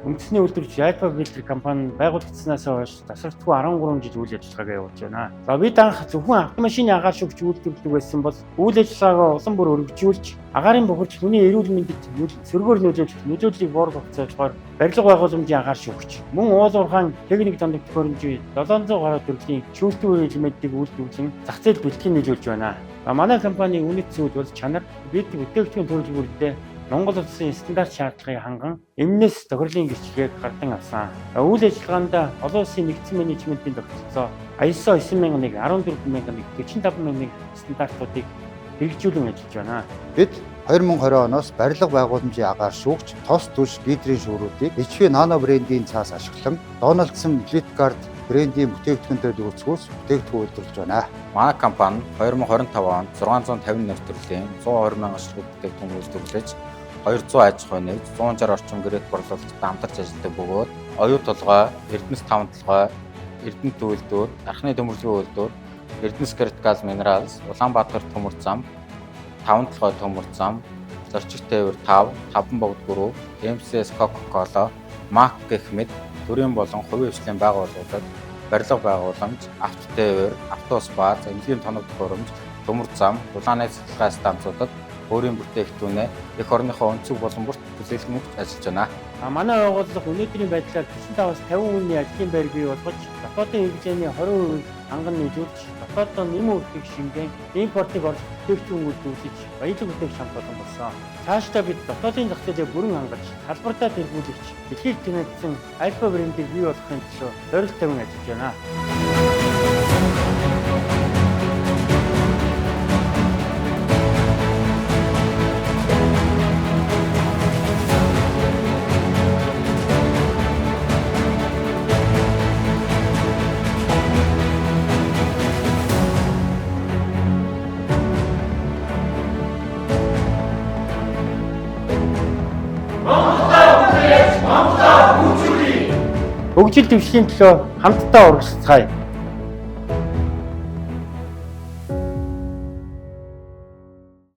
Үндэсний үйлдвэрч Alpha Filter компани байгуулагдсанаас хойш тасралтгүй 13 жил үйл ажиллагаагаа явуулж байна. За бид анх зөвхөн автомашины агаар шүгч үйлдвэрлэдэг байсан бол үйл ажиллагаагаа улам бүр өргөжүүлж агаарын бохирч хүний эрүүл мэндэд сөргөөр нөлөөллийг бор тогтоожгаар барилга байгууламжийн агаар шүгч мөн уулуурхаан техник дандагт хөрөмжийн 700 гаруй төрлийн шүүлтүүр элементийг үйлдвэрлэн зах зээлд бэлтгэн нийлүүлж байна. Манай компанийн үнэт зүйл бол чанар бид бүтээгдэхүүн төрөлбөрөдөө Монгол улсын стандарт шаардлагыг ханган эмнээс тохирлын гэрчлэгийг гардан авсан. Үйл ажиллагаанд олон улсын нэгдсэн менежментийн тогтолцоо ISO 9001, 14001, 45001 стандартуудыг хэрэгжүүлэн ажиллаж байна. Бид 2020 оноос барилга байгууламжийн агаар шүүгч тос түлш лидерийн шүүрүүдийг HP Nano брендийн цаас ашиглан Donaldson Elite брендийн бүтээгдэхүүнтэй үүсгээс бүтээгдэхүүн үйлдвэрлэж байна. Манай компани 2025 онд 650 нэр төрлийн 120 мянган ашигт бүтээгдэхүүн үйлдвэрлэж 200 аж ахуй нэгж 160 орчим гэрээт борлуулалтад хамтарч ажилладаг бөгөөд оюу толгой, Эрдэнэс 5 толгой, Эрдэнэт үйлдвэр, Архны төмөрлөгийн үйлдвэр, Эрдэнэс Critical Minerals, Улаанбаатар төмөр зам, 5 толгой төмөр зам, Зорчигт тээвэр 5, Таван богд гөрөв, MCS Coca-Cola, Mac гэх мэт төрийн болон хувийн хвшлийн байгууллагууд барилга байгууламж, авто тээвэр, автоспа, эмнэлгийн тоног төхөөрөмж, төмөр зам, дулааны цэцлэгээ станцуудад өөрийн бүтээгдэхүүнээ эх орныхоо өнцөг болон бүрт бүлэглэн өгч ажиллаж байна. Манай байгууллага өнөөдрийн байдлаар 45-аас 50 хүний ажлын байр бий болгож, дотоодын хэмжээний 20% ханган нийлүүлж, дотооддоо нэмэн үрдэх шингэн импортыг орж бүтээгдэхүүн үйлдвэрлэж, баялаг бүтээгч хамт олон болсон. Цаашдаа бид дотоодын зах зээлийг бүрэн хангаж, салбартаа тэргүүлэгч, дэлхийд танигдсан Alpha брендийг бий болгохын төлөө зорилт тавин ажиллаж байна. Хөгжил дэвшлийн төлөө хамтдаа урагшицгаая.